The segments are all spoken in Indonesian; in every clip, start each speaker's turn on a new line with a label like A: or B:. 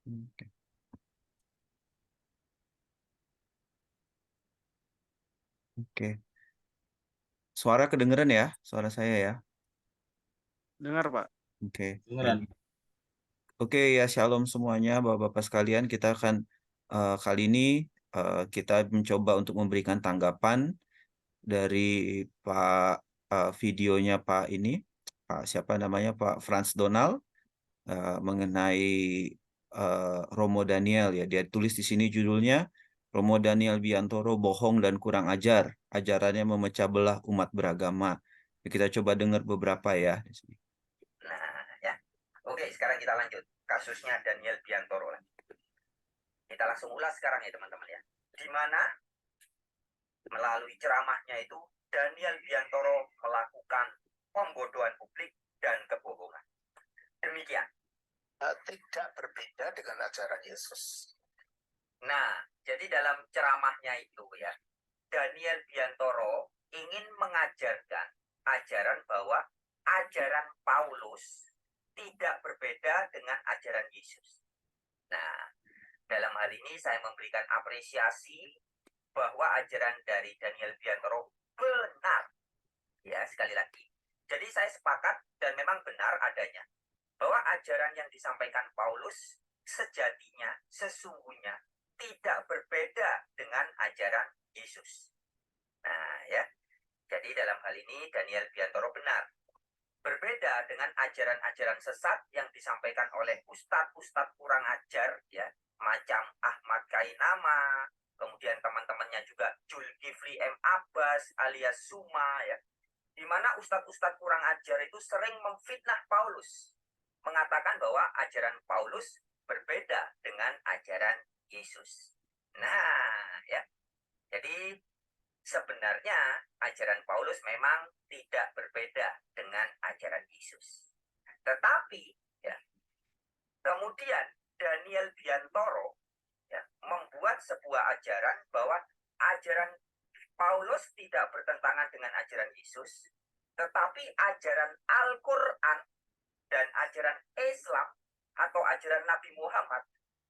A: Oke. Oke. Suara kedengeran ya? Suara saya ya.
B: Dengar, Pak.
A: Oke.
C: Beneran.
A: Baik. Oke ya, shalom semuanya, Bapak-bapak sekalian. Kita akan kali ini kita mencoba untuk memberikan tanggapan dari Pak videonya Pak ini, Pak siapa namanya, Pak Franz Donald, mengenai Romo Daniel ya. Dia tulis di sini judulnya Romo Daniel Biantoro bohong dan kurang ajar, ajarannya memecah belah umat beragama. Kita coba dengar beberapa ya di sini.
D: Nah, ya. Oke, sekarang kita lanjut. Kasusnya Daniel Biantoro. Kita langsung ulas sekarang ya, teman-teman ya. Di mana melalui ceramahnya itu Daniel Biantoro melakukan pembodohan publik dan kebohongan. Demikian.
E: Tidak berbeda dengan ajaran Yesus.
D: Nah, jadi dalam ceramahnya itu ya, Daniel Biantoro ingin mengajarkan ajaran bahwa ajaran Paulus tidak berbeda dengan ajaran Yesus. Nah, dalam hal ini saya memberikan apresiasi bahwa ajaran dari Daniel Biantoro benar. Ya, sekali lagi. Jadi saya sepakat dan memang benar adanya bahwa ajaran yang disampaikan Paulus sejatinya, sesungguhnya tidak berbeda dengan ajaran Yesus. Nah, ya. Jadi dalam hal ini Daniel Biantoro benar. Berbeda dengan ajaran-ajaran sesat yang disampaikan oleh ustadz-ustadz kurang ajar, ya, macam Ahmad Kainama, kemudian teman-temannya juga Zulkifli M. Abbas alias Suma, ya, di mana ustadz-ustadz kurang ajar itu sering memfitnah Paulus, mengatakan bahwa ajaran Paulus berbeda dengan ajaran Yesus. Nah, ya, jadi sebenarnya ajaran Paulus memang tidak berbeda dengan ajaran Yesus. Tetapi ya, kemudian Daniel Biantoro ya, membuat sebuah ajaran bahwa ajaran Paulus tidak bertentangan dengan ajaran Yesus, tetapi ajaran Al-Quran dan ajaran Islam atau ajaran Nabi Muhammad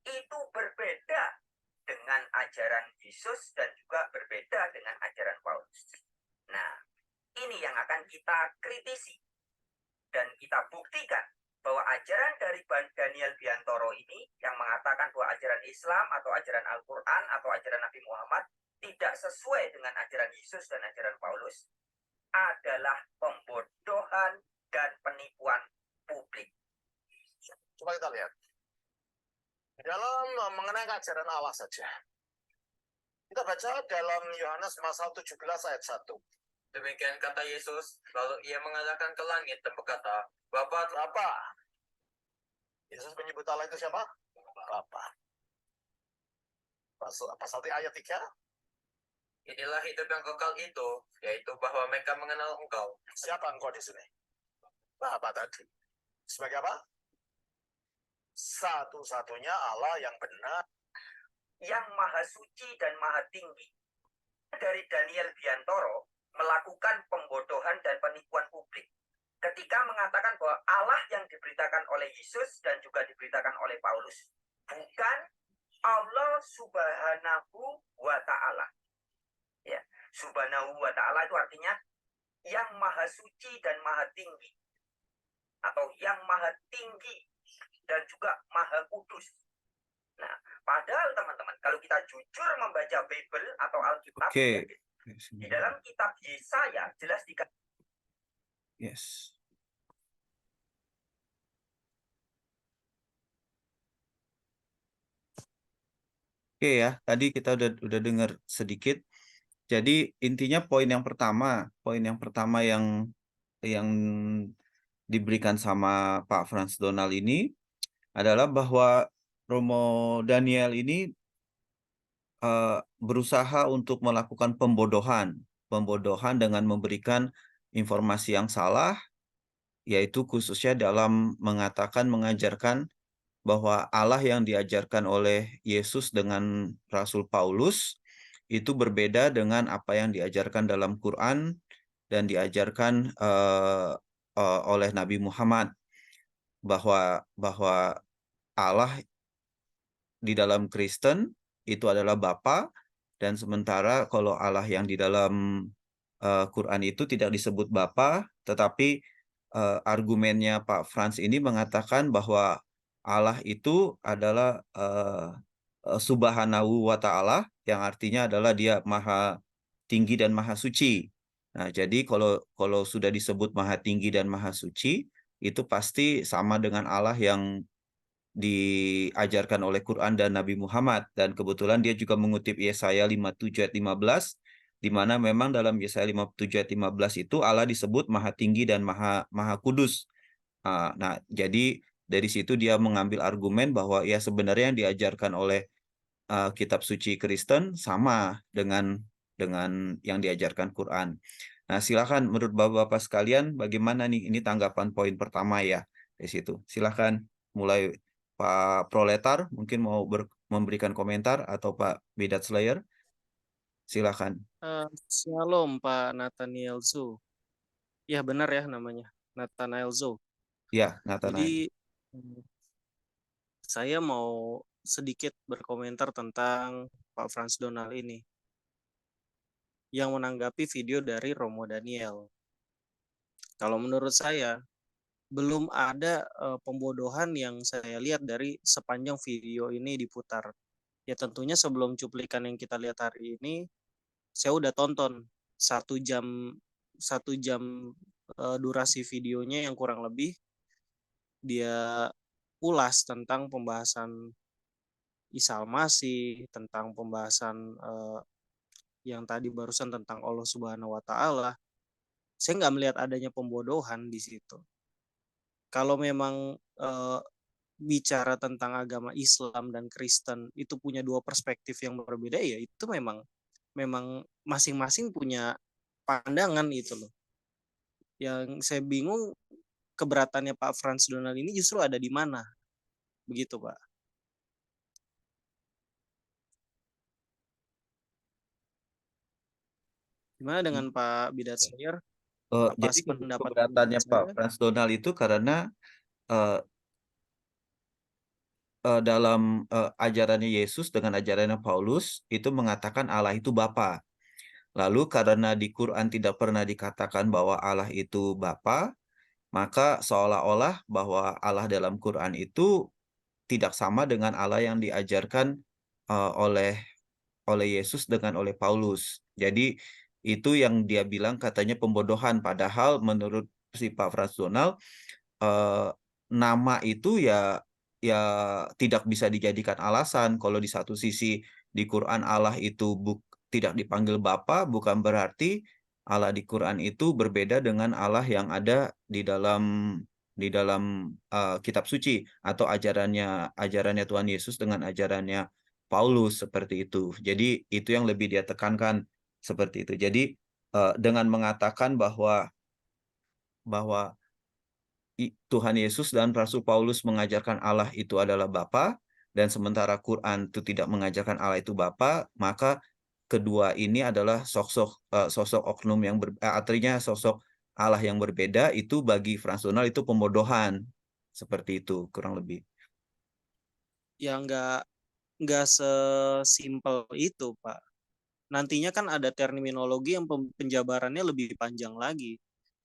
D: itu berbeda dengan ajaran Yesus dan juga berbeda dengan ajaran Paulus. Nah, ini yang akan kita kritisi dan kita buktikan bahwa ajaran dari Daniel Biantoro ini yang mengatakan bahwa ajaran Islam atau ajaran Al-Quran atau ajaran Nabi Muhammad tidak sesuai dengan ajaran Yesus dan ajaran Paulus adalah pembodohan dan penipuan publik.
E: Coba kita lihat. Dalam mengenai ajaran Allah saja. Kita baca dalam Yohanes pasal 17 ayat 1.
F: Demikian kata Yesus, lalu ia mengalahkan ke langit dan berkata, Bapa.
E: Yesus menyebut Allah itu siapa? Bapa. Pasal ayat 3.
F: Inilah hidup yang kekal itu, yaitu bahwa mereka mengenal Engkau.
E: Siapa Engkau di sini? Bapa tadi. Sebagai apa? Satu-satunya Allah yang benar,
D: yang maha suci dan maha tinggi. Dari Daniel Biantoro melakukan pembodohan dan penipuan publik ketika mengatakan bahwa Allah yang diberitakan oleh Yesus dan juga diberitakan oleh Paulus bukan Allah Subhanahu wa Ta'ala. Ya, Subhanahu wa Ta'ala itu artinya yang maha suci dan maha tinggi, atau yang maha tinggi dan juga maha kudus. Nah, padahal teman-teman, kalau kita jujur membaca Bible atau Alkitab,
A: Oke.
D: di dalam kitab Yesaya jelas dikatakan.
A: Yes. Oke ya, tadi kita udah dengar sedikit. Jadi intinya poin yang pertama yang diberikan sama Pak Franz Donald ini adalah bahwa Romo Daniel ini berusaha untuk melakukan pembodohan dengan memberikan informasi yang salah, yaitu khususnya dalam mengajarkan bahwa Allah yang diajarkan oleh Yesus dengan Rasul Paulus itu berbeda dengan apa yang diajarkan dalam Quran dan diajarkan oleh Nabi Muhammad, bahwa Allah di dalam Kristen itu adalah Bapa, dan sementara kalau Allah yang di dalam Quran itu tidak disebut Bapa, tetapi argumennya Pak Franz ini mengatakan bahwa Allah itu adalah Subhanahu wa ta'ala, yang artinya adalah dia maha tinggi dan maha suci. Nah, jadi kalau sudah disebut maha tinggi dan maha suci, itu pasti sama dengan Allah yang diajarkan oleh Quran dan Nabi Muhammad. Dan kebetulan dia juga mengutip Yesaya 57 ayat 15, di mana memang dalam Yesaya 57 ayat 15 itu Allah disebut maha tinggi dan maha kudus. Nah, jadi dari situ dia mengambil argumen bahwa ya sebenarnya yang diajarkan oleh kitab suci Kristen sama dengan yang diajarkan Quran. Nah, silakan menurut Bapak-bapak sekalian bagaimana nih, ini tanggapan poin pertama ya di situ. Silakan mulai Pak Proletar mungkin mau memberikan komentar, atau Pak Bidat Slayer. Silakan.
B: Shalom Pak Nathaniel Zo. Ya benar ya namanya, Nathaniel Zo.
A: Ya, Nathanael.
B: Jadi saya mau sedikit berkomentar tentang Pak Franz Donald ini yang menanggapi video dari Romo Daniel. Kalau menurut saya belum ada pembodohan yang saya lihat dari sepanjang video ini diputar. Ya tentunya sebelum cuplikan yang kita lihat hari ini, saya udah tonton 1 jam durasi videonya yang kurang lebih dia ulas tentang pembahasan Isa Al-Masih, tentang pembahasan yang tadi barusan tentang Allah Subhanahu wa Ta'ala. Saya nggak melihat adanya pembodohan di situ. Kalau memang bicara tentang agama Islam dan Kristen itu punya dua perspektif yang berbeda, ya itu memang masing-masing punya pandangan itu loh. Yang saya bingung keberatannya Pak Franz Donald ini justru ada di mana, begitu Pak. Gimana dengan Pak Bidat Slayer? Apa
A: Jadi
B: pendapat
A: keberatannya Pak
B: saya?
A: Franz Donald itu karena dalam ajarannya Yesus dengan ajarannya Paulus itu mengatakan Allah itu Bapa. Lalu karena di Quran tidak pernah dikatakan bahwa Allah itu Bapa, maka seolah-olah bahwa Allah dalam Quran itu tidak sama dengan Allah yang diajarkan oleh Yesus dengan oleh Paulus. Jadi itu yang dia bilang katanya pembodohan, padahal menurut si Pak Franz Donald nama itu ya tidak bisa dijadikan alasan. Kalau di satu sisi di Quran Allah itu tidak dipanggil Bapa, bukan berarti Allah di Quran itu berbeda dengan Allah yang ada di dalam kitab suci, atau ajarannya Tuhan Yesus dengan ajarannya Paulus, seperti itu. Jadi itu yang lebih dia tekankan seperti itu. Jadi dengan mengatakan bahwa Tuhan Yesus dan Rasul Paulus mengajarkan Allah itu adalah Bapa, dan sementara Quran itu tidak mengajarkan Allah itu Bapa, maka kedua ini adalah sosok oknum yang artinya sosok Allah yang berbeda. Itu bagi Franz Donald itu pembodohan, seperti itu kurang lebih.
B: Ya nggak sesimpel itu Pak. Nantinya kan ada terminologi yang penjabarannya lebih panjang lagi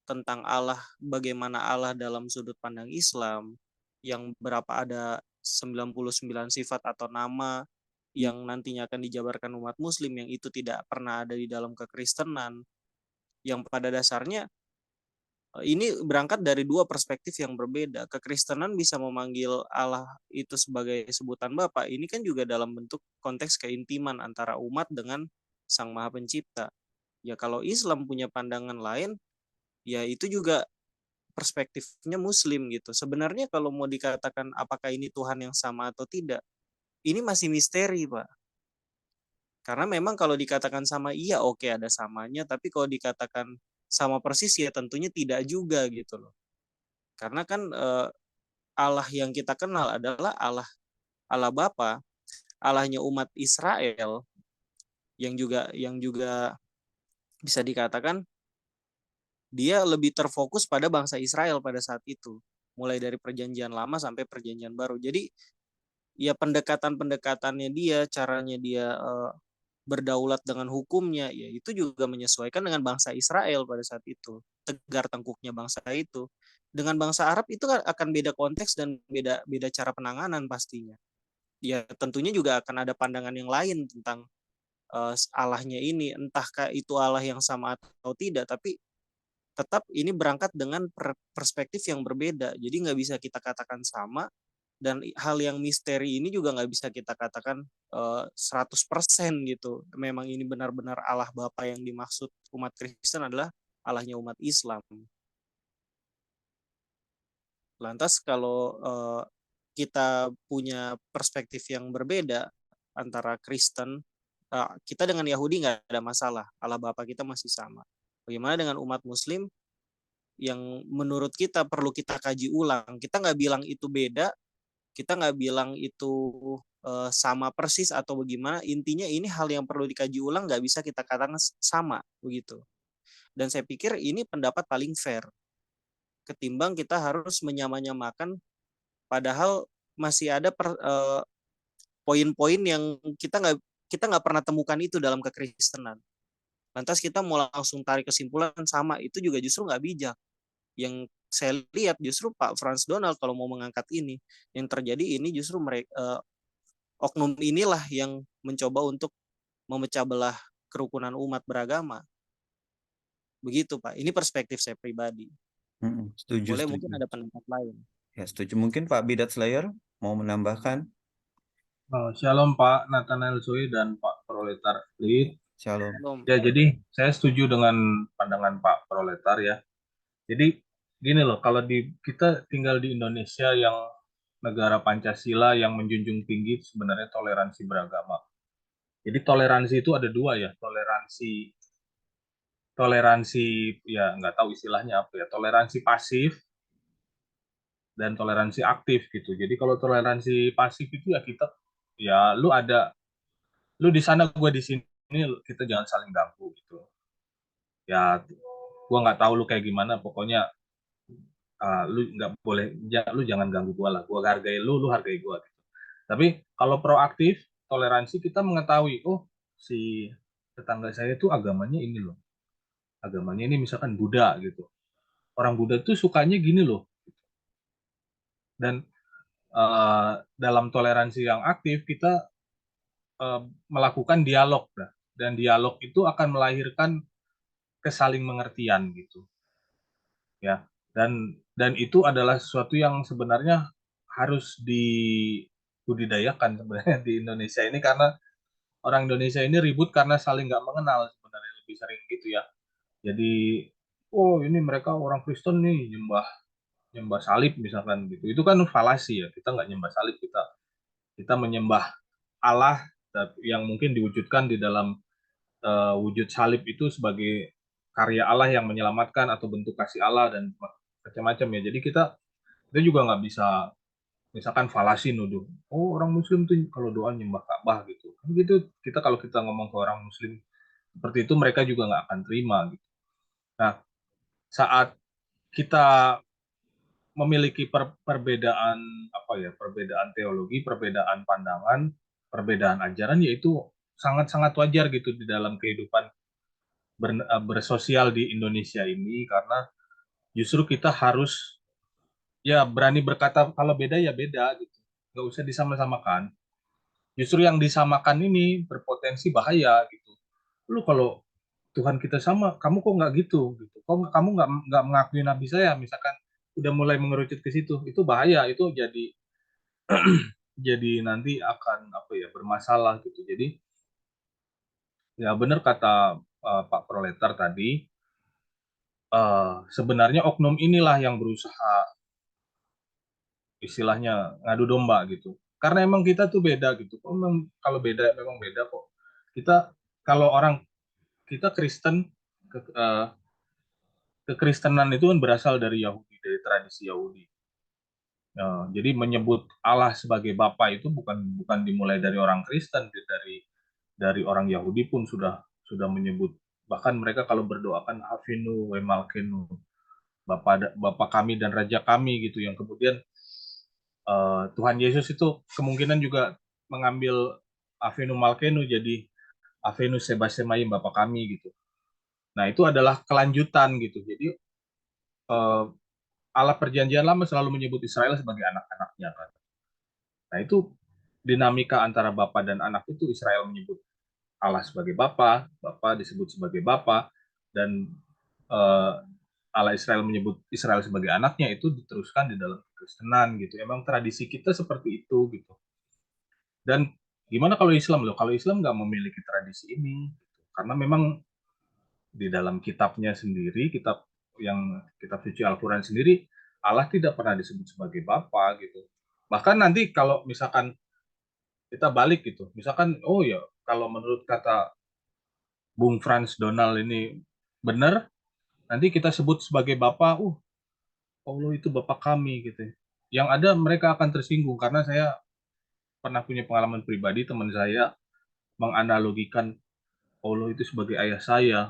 B: tentang Allah, bagaimana Allah dalam sudut pandang Islam, yang berapa ada 99 sifat atau nama yang nantinya akan dijabarkan umat muslim yang itu tidak pernah ada di dalam kekristenan, yang pada dasarnya ini berangkat dari dua perspektif yang berbeda. Kekristenan bisa memanggil Allah itu sebagai sebutan Bapa, ini kan juga dalam bentuk konteks keintiman antara umat dengan Sang Maha Pencipta. Ya kalau Islam punya pandangan lain, ya itu juga perspektifnya Muslim gitu. Sebenarnya kalau mau dikatakan apakah ini Tuhan yang sama atau tidak, ini masih misteri Pak. Karena memang kalau dikatakan sama, iya oke ada samanya, tapi kalau dikatakan sama persis ya tentunya tidak juga gitu loh. Karena kan Allah yang kita kenal adalah Allah Bapa, Allahnya umat Israel yang juga bisa dikatakan dia lebih terfokus pada bangsa Israel pada saat itu, mulai dari perjanjian lama sampai perjanjian baru. Jadi ya pendekatan-pendekatannya dia, caranya dia berdaulat dengan hukumnya, ya itu juga menyesuaikan dengan bangsa Israel pada saat itu, tegar tengkuknya bangsa itu. Dengan bangsa Arab itu akan beda konteks dan beda beda cara penanganan pastinya. Ya tentunya juga akan ada pandangan yang lain tentang Allahnya ini, entahkah itu Allah yang sama atau tidak, tapi tetap ini berangkat dengan perspektif yang berbeda. Jadi nggak bisa kita katakan sama, dan hal yang misteri ini juga nggak bisa kita katakan 100% gitu. Memang ini benar-benar Allah Bapa yang dimaksud umat Kristen adalah Allahnya umat Islam. Lantas kalau kita punya perspektif yang berbeda antara Kristen, kita dengan Yahudi nggak ada masalah. Allah Bapa kita masih sama. Bagaimana dengan umat Muslim yang menurut kita perlu kita kaji ulang? Kita nggak bilang itu beda, kita nggak bilang itu sama persis atau bagaimana. Intinya ini hal yang perlu dikaji ulang, nggak bisa kita katakan sama begitu. Dan saya pikir ini pendapat paling fair ketimbang kita harus menyamakan, padahal masih ada poin-poin yang kita nggak pernah temukan itu dalam kekristenan. Lantas kita mau langsung tarik kesimpulan sama, itu juga justru nggak bijak. Yang saya lihat justru Pak Frans Donald kalau mau mengangkat ini, yang terjadi ini justru mereka oknum inilah yang mencoba untuk memecah belah kerukunan umat beragama. Begitu Pak, ini perspektif saya pribadi.
A: Setuju,
B: Boleh
A: setuju.
B: mungkin ada pendapat lain.
A: Ya, setuju. Mungkin Pak Bidat Slayer mau menambahkan?
C: Shalom Pak Nathanael Sui dan Pak Proletar Lead.
A: Shalom.
C: Ya, jadi saya setuju dengan pandangan Pak Proletar ya. Jadi gini loh, kalau kita tinggal di Indonesia yang negara Pancasila yang menjunjung tinggi sebenarnya toleransi beragama. Jadi toleransi itu ada dua ya, toleransi ya nggak tahu istilahnya apa ya, toleransi pasif dan toleransi aktif gitu. Jadi kalau toleransi pasif itu ya kita ya lu di sana gue di sini, kita jangan saling ganggu gitu. Ya gue nggak tahu lu kayak gimana, pokoknya lu nggak boleh, lu jangan ganggu gue lah, gue hargai lu hargai gue gitu. Tapi kalau proaktif toleransi, kita mengetahui oh si tetangga saya tuh agamanya ini loh, agamanya ini misalkan Buddha gitu, orang Buddha tuh sukanya gini loh. Dan dalam toleransi yang aktif kita melakukan dialog, dan dialog itu akan melahirkan kesaling mengertian gitu ya. Dan itu adalah sesuatu yang sebenarnya harus dibudidayakan sebenarnya di Indonesia ini, karena orang Indonesia ini ribut karena saling nggak mengenal sebenarnya, lebih sering gitu ya. Jadi oh ini mereka orang Kristen nih nyembah salib misalkan gitu, itu kan falasi ya. Kita nggak nyembah salib, kita menyembah Allah yang mungkin diwujudkan di dalam wujud salib itu sebagai karya Allah yang menyelamatkan atau bentuk kasih Allah dan macam-macam ya. Jadi kita juga nggak bisa misalkan falasi nuduh oh orang Muslim tuh kalau doa nyembah Ka'bah gitu. Kan gitu, kalau kita ngomong ke orang Muslim seperti itu, mereka juga nggak akan terima gitu. Nah, saat kita memiliki perbedaan perbedaan teologi, perbedaan pandangan, perbedaan ajaran, yaitu sangat-sangat wajar gitu di dalam kehidupan bersosial di Indonesia ini, karena justru kita harus ya berani berkata kalau beda ya beda gitu, nggak usah disama-samakan. Justru yang disamakan ini berpotensi bahaya gitu. Lu kalau Tuhan kita sama, kamu kok nggak gitu? Kok kamu nggak mengakui Nabi saya, misalkan udah mulai mengerucut ke situ, itu bahaya, itu jadi nanti akan bermasalah gitu. Jadi ya benar kata Pak Proletar tadi, sebenarnya oknum inilah yang berusaha istilahnya ngadu domba gitu. Karena emang kita tuh beda gitu. Kalau beda memang beda kok. Kalau kita Kristen, kekristenan itu kan berasal dari Yahudi, dari tradisi Yahudi. Jadi menyebut Allah sebagai Bapa itu bukan dimulai dari orang Kristen, dari orang Yahudi pun sudah menyebut. Bahkan mereka kalau berdoakan Avinu we Malkenu, Bapa kami dan Raja kami gitu, yang kemudian Tuhan Yesus itu kemungkinan juga mengambil Avenu Malkenu jadi Avenu Sebasemai Bapa kami gitu. Nah, itu adalah kelanjutan gitu. Jadi Allah Perjanjian Lama selalu menyebut Israel sebagai anak-anaknya kan. Nah, itu dinamika antara Bapa dan anak itu Israel menyebut Allah sebagai Bapa, Bapa disebut sebagai Bapa, dan eh, Allah Israel menyebut Israel sebagai anaknya itu diteruskan di dalam Kristenan gitu. Emang tradisi kita seperti itu gitu. Dan gimana kalau Islam loh? Kalau Islam nggak memiliki tradisi ini, gitu. Karena memang di dalam kitabnya sendiri, kitab suci Al-Quran sendiri, Allah tidak pernah disebut sebagai Bapa gitu. Bahkan nanti kalau misalkan kita balik gitu, misalkan oh ya kalau menurut kata Bung Frans Donald ini benar, nanti kita sebut sebagai Bapa, Allah itu Bapak kami gitu. Yang ada mereka akan tersinggung karena saya pernah punya pengalaman pribadi, teman saya menganalogikan Allah itu sebagai ayah saya,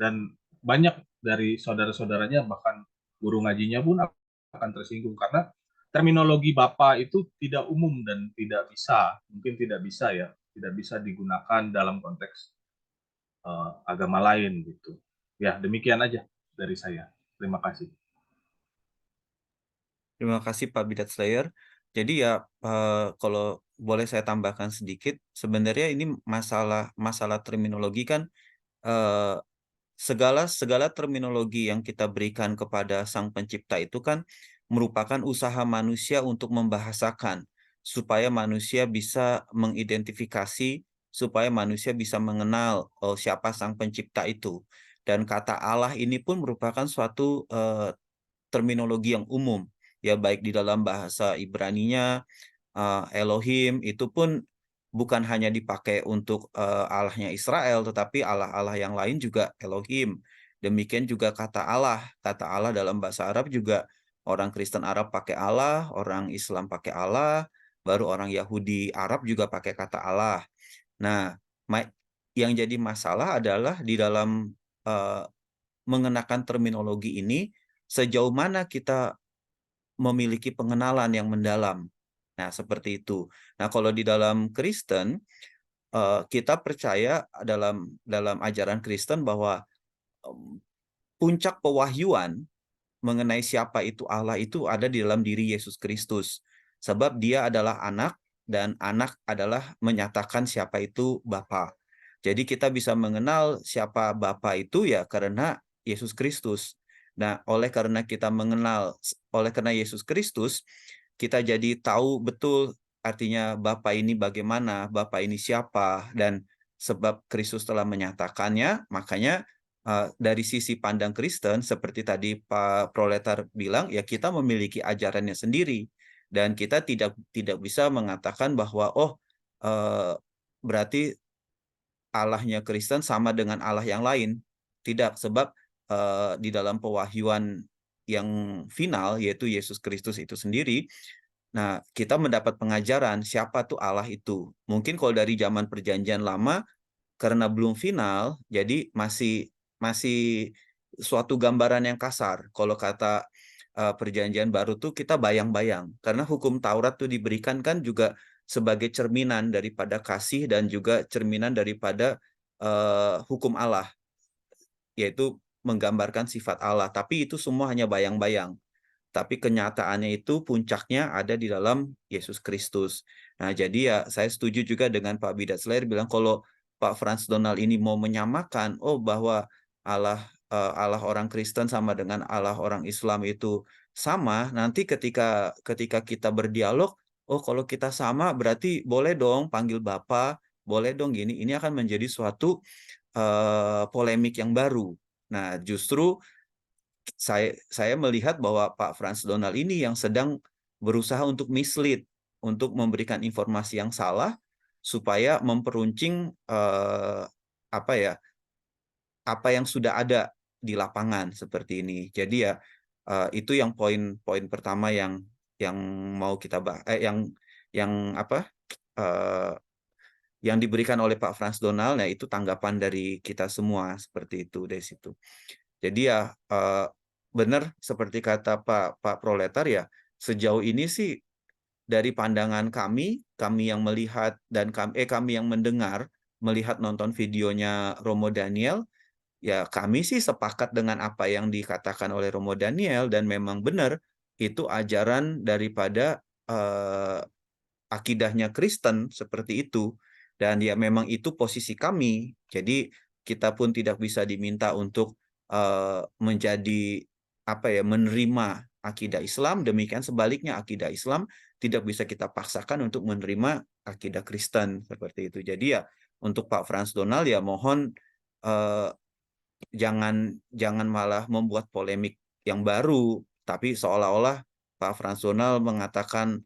C: dan banyak dari saudara-saudaranya bahkan guru ngajinya pun akan tersinggung karena terminologi Bapak itu tidak umum dan mungkin tidak bisa ya, tidak bisa digunakan dalam konteks agama lain gitu. Ya, demikian aja dari saya. Terima kasih.
A: Terima kasih Pak Bidat Slayer. Jadi ya kalau boleh saya tambahkan sedikit, sebenarnya ini masalah terminologi kan eh, segala terminologi yang kita berikan kepada Sang Pencipta itu kan merupakan usaha manusia untuk membahasakan supaya manusia bisa mengidentifikasi, supaya manusia bisa mengenal siapa Sang Pencipta itu. Dan kata Allah ini pun merupakan suatu terminologi yang umum, ya baik di dalam bahasa Ibraninya, Elohim itu pun bukan hanya dipakai untuk Allahnya Israel, tetapi Allah-Allah yang lain juga Elohim. Demikian juga kata Allah dalam bahasa Arab juga orang Kristen Arab pakai Allah, orang Islam pakai Allah, baru orang Yahudi Arab juga pakai kata Allah. Nah, yang jadi masalah adalah di dalam mengenakan terminologi ini, sejauh mana kita memiliki pengenalan yang mendalam. Nah, seperti itu. Nah, kalau di dalam Kristen, kita percaya dalam ajaran Kristen bahwa puncak pewahyuan mengenai siapa itu Allah itu ada di dalam diri Yesus Kristus. Sebab dia adalah anak, dan anak adalah menyatakan siapa itu Bapa. Jadi kita bisa mengenal siapa Bapa itu ya karena Yesus Kristus. Nah, oleh karena Yesus Kristus, kita jadi tahu betul artinya Bapa ini bagaimana, Bapa ini siapa, dan sebab Kristus telah menyatakannya, makanya dari sisi pandang Kristen, seperti tadi Pak Proletar bilang, ya kita memiliki ajarannya sendiri, dan kita tidak bisa mengatakan bahwa berarti Allahnya Kristen sama dengan Allah yang lain. Tidak, sebab di dalam pewahyuan yang final, yaitu Yesus Kristus itu sendiri, nah kita mendapat pengajaran siapa tuh Allah itu. Mungkin kalau dari zaman Perjanjian Lama, karena belum final, jadi masih suatu gambaran yang kasar. Kalau kata Perjanjian Baru tuh kita bayang-bayang, karena hukum Taurat tuh diberikan kan juga sebagai cerminan daripada kasih dan juga cerminan daripada hukum Allah, yaitu menggambarkan sifat Allah. Tapi itu semua hanya bayang-bayang. Tapi kenyataannya itu puncaknya ada di dalam Yesus Kristus. Nah, jadi ya saya setuju juga dengan Pak Bidat Slayer bilang kalau Pak Frans Donald ini mau menyamakan, bahwa Allah orang Kristen sama dengan Allah orang Islam itu sama, nanti ketika kita berdialog, kalau kita sama berarti boleh dong panggil Bapak, boleh dong gini. Ini akan menjadi suatu polemik yang baru. Nah, justru saya melihat bahwa Pak Frans Donald ini yang sedang berusaha untuk mislead, untuk memberikan informasi yang salah supaya memperuncing apa yang sudah ada di lapangan seperti ini. Jadi ya itu yang poin pertama yang mau kita bahas, yang diberikan oleh Pak Frans Donald, ya itu tanggapan dari kita semua seperti itu dari situ. Jadi ya benar seperti kata Pak Proletar ya, sejauh ini sih dari pandangan kami yang melihat dan kami yang mendengar, melihat nonton videonya Romo Daniel, ya kami sih sepakat dengan apa yang dikatakan oleh Romo Daniel dan memang benar itu ajaran daripada akidahnya Kristen seperti itu. Dan ya memang itu posisi kami. Jadi kita pun tidak bisa diminta untuk menjadi menerima akidah Islam. Demikian sebaliknya akidah Islam tidak bisa kita paksakan untuk menerima akidah Kristen seperti itu. Jadi ya untuk Pak Frans Donald ya mohon jangan malah membuat polemik yang baru, tapi seolah-olah Pak Frans Donald mengatakan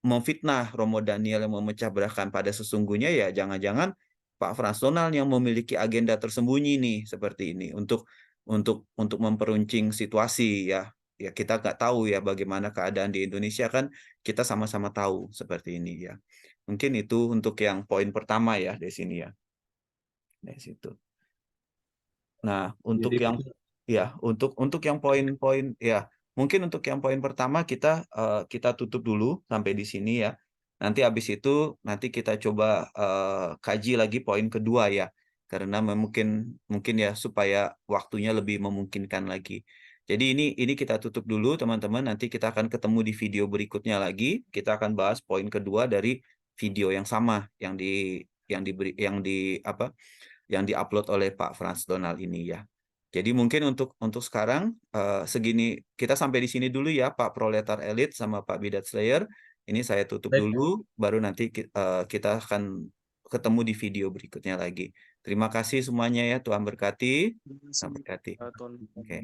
A: memfitnah Romo Daniel yang memecah belahkan, pada sesungguhnya ya jangan-jangan Pak Frans Donald yang memiliki agenda tersembunyi nih seperti ini untuk memperuncing situasi ya. Ya kita nggak tahu ya bagaimana keadaan di Indonesia, kan kita sama-sama tahu seperti ini ya. Mungkin itu untuk yang poin pertama ya di sini ya. Dari situ. Nah, untuk
C: Jadi
A: yang untuk yang poin-poin ya, mungkin untuk yang poin pertama kita tutup dulu sampai di sini ya. Nanti habis itu kita coba kaji lagi poin kedua ya. Karena mungkin ya supaya waktunya lebih memungkinkan lagi. Jadi ini kita tutup dulu teman-teman, nanti kita akan ketemu di video berikutnya lagi. Kita akan bahas poin kedua dari video yang sama yang diupload oleh Pak Frans Donald ini ya. Jadi mungkin untuk sekarang segini, kita sampai di sini dulu ya Pak Proletar Elit sama Pak Bidat Slayer. Ini saya tutup
C: Baik.
A: dulu, baru nanti kita akan ketemu di video berikutnya lagi. Terima kasih semuanya ya, Tuhan berkati. Tuhan berkati.
B: Tuhan.
A: Oke.